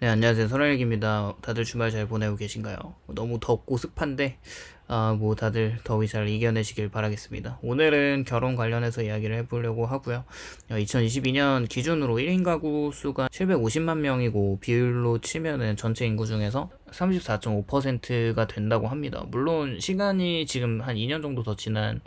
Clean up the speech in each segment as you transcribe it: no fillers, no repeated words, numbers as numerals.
네, 안녕하세요. 설현일기입니다. 다들 주말 잘 보내고 계신가요? 너무 덥고 습한데, 다들 더위 잘 이겨내시길 바라겠습니다. 오늘은 결혼 관련해서 이야기를 해보려고 하고요. 2022년 기준으로 1인 가구 수가 750만 명이고, 비율로 치면은 전체 인구 중에서 34.5%가 된다고 합니다. 물론, 시간이 지금 한 2년 정도 더 지난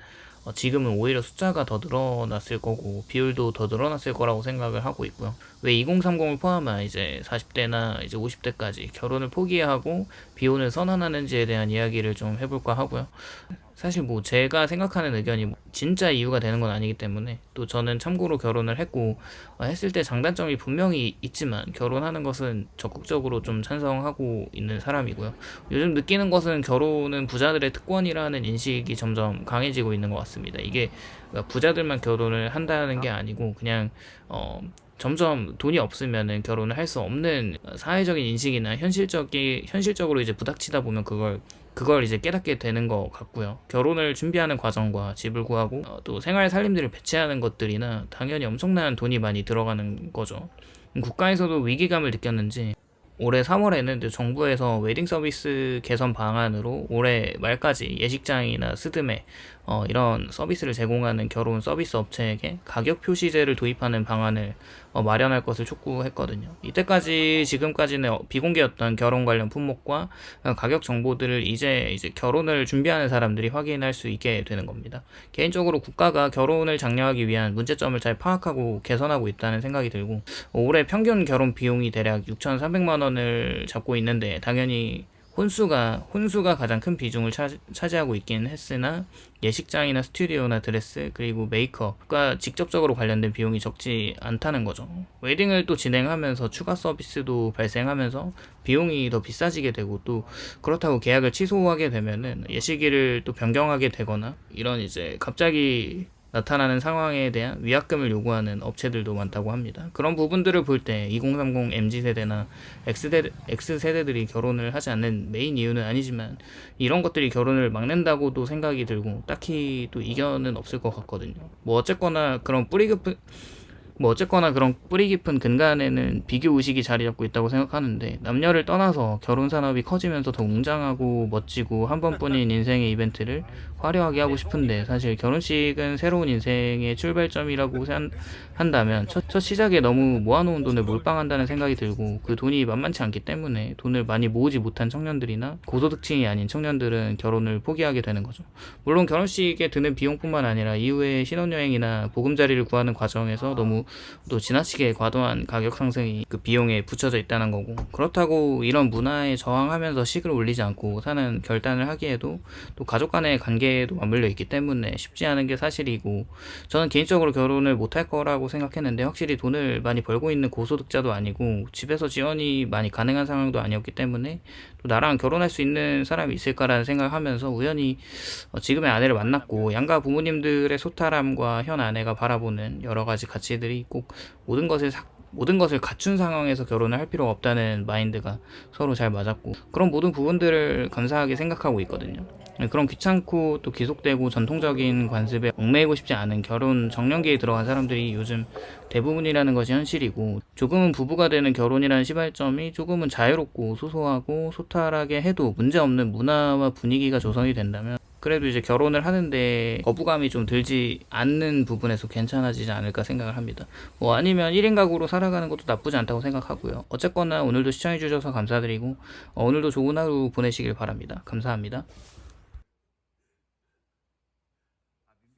지금은 오히려 숫자가 더 늘어났을 거고 비율도 더 늘어났을 거라고 생각을 하고 있고요. 왜 2030을 포함한 이제 40대나 이제 50대까지 결혼을 포기하고 비혼을 선언하는지에 대한 이야기를 좀 해볼까 하고요. 사실 제가 생각하는 의견이 진짜 이유가 되는 건 아니기 때문에, 또 저는 참고로 결혼을 했고 했을 때 장단점이 분명히 있지만 결혼하는 것은 적극적으로 좀 찬성하고 있는 사람이고요. 요즘 느끼는 것은 결혼은 부자들의 특권이라는 인식이 점점 강해지고 있는 것 같습니다. 이게 부자들만 결혼을 한다는 게 아니고 그냥 점점 돈이 없으면은 결혼을 할 수 없는 사회적인 인식이나 현실적으로 이제 부닥치다 보면 그걸 이제 깨닫게 되는 것 같고요. 결혼을 준비하는 과정과 집을 구하고 또 생활 살림들을 배치하는 것들이나 당연히 엄청난 돈이 많이 들어가는 거죠. 국가에서도 위기감을 느꼈는지 올해 3월에는 정부에서 웨딩 서비스 개선 방안으로 올해 말까지 예식장이나 스드메 이런 서비스를 제공하는 결혼 서비스 업체에게 가격 표시제를 도입하는 방안을 마련할 것을 촉구했거든요. 이때까지 지금까지는 비공개였던 결혼 관련 품목과 가격 정보들을 이제 결혼을 준비하는 사람들이 확인할 수 있게 되는 겁니다. 개인적으로 국가가 결혼을 장려하기 위한 문제점을 잘 파악하고 개선하고 있다는 생각이 들고, 올해 평균 결혼 비용이 대략 6,300만 원을 잡고 있는데 당연히 혼수가 가장 큰 비중을 차지하고 있긴 했으나 예식장이나 스튜디오나 드레스 그리고 메이크업과 직접적으로 관련된 비용이 적지 않다는 거죠. 웨딩을 또 진행하면서 추가 서비스도 발생하면서 비용이 더 비싸지게 되고, 또 그렇다고 계약을 취소하게 되면은 예식일을 또 변경하게 되거나 이런 이제 갑자기 나타나는 상황에 대한 위약금을 요구하는 업체들도 많다고 합니다. 그런 부분들을 볼 때 2030 MZ세대나 X세대들이 결혼을 하지 않는 메인 이유는 아니지만 이런 것들이 결혼을 막는다고도 생각이 들고 딱히 또 이견은 없을 것 같거든요. 어쨌거나 그런 뿌리 깊은 근간에는 비교 의식이 자리 잡고 있다고 생각하는데, 남녀를 떠나서 결혼 산업이 커지면서 더 웅장하고 멋지고 한 번뿐인 인생의 이벤트를 화려하게 하고 싶은데, 사실 결혼식은 새로운 인생의 출발점이라고 한다면 첫 시작에 너무 모아놓은 돈을 몰빵한다는 생각이 들고, 그 돈이 만만치 않기 때문에 돈을 많이 모으지 못한 청년들이나 고소득층이 아닌 청년들은 결혼을 포기하게 되는 거죠. 물론 결혼식에 드는 비용뿐만 아니라 이후에 신혼여행이나 보금자리를 구하는 과정에서 너무 또 지나치게 과도한 가격 상승이 그 비용에 붙여져 있다는 거고, 그렇다고 이런 문화에 저항하면서 식을 올리지 않고 사는 결단을 하기에도 또 가족 간의 관계에도 맞물려 있기 때문에 쉽지 않은 게 사실이고, 저는 개인적으로 결혼을 못할 거라고 생각했는데 확실히 돈을 많이 벌고 있는 고소득자도 아니고 집에서 지원이 많이 가능한 상황도 아니었기 때문에 또 나랑 결혼할 수 있는 사람이 있을까라는 생각을 하면서 우연히 지금의 아내를 만났고, 양가 부모님들의 소탈함과 현 아내가 바라보는 여러 가지 가치들이 꼭 모든 것을 갖춘 상황에서 결혼을 할 필요가 없다는 마인드가 서로 잘 맞았고, 그런 모든 부분들을 감사하게 생각하고 있거든요. 그런 귀찮고 또 기속되고 전통적인 관습에 얽매이고 싶지 않은 결혼 정년기에 들어간 사람들이 요즘 대부분이라는 것이 현실이고, 조금은 부부가 되는 결혼이라는 시발점이 조금은 자유롭고 소소하고 소탈하게 해도 문제없는 문화와 분위기가 조성이 된다면, 그래도 이제 결혼을 하는데 거부감이 좀 들지 않는 부분에서 괜찮아지지 않을까 생각을 합니다. 아니면 1인 가구로 살아가는 것도 나쁘지 않다고 생각하고요. 어쨌거나 오늘도 시청해주셔서 감사드리고, 오늘도 좋은 하루 보내시길 바랍니다. 감사합니다.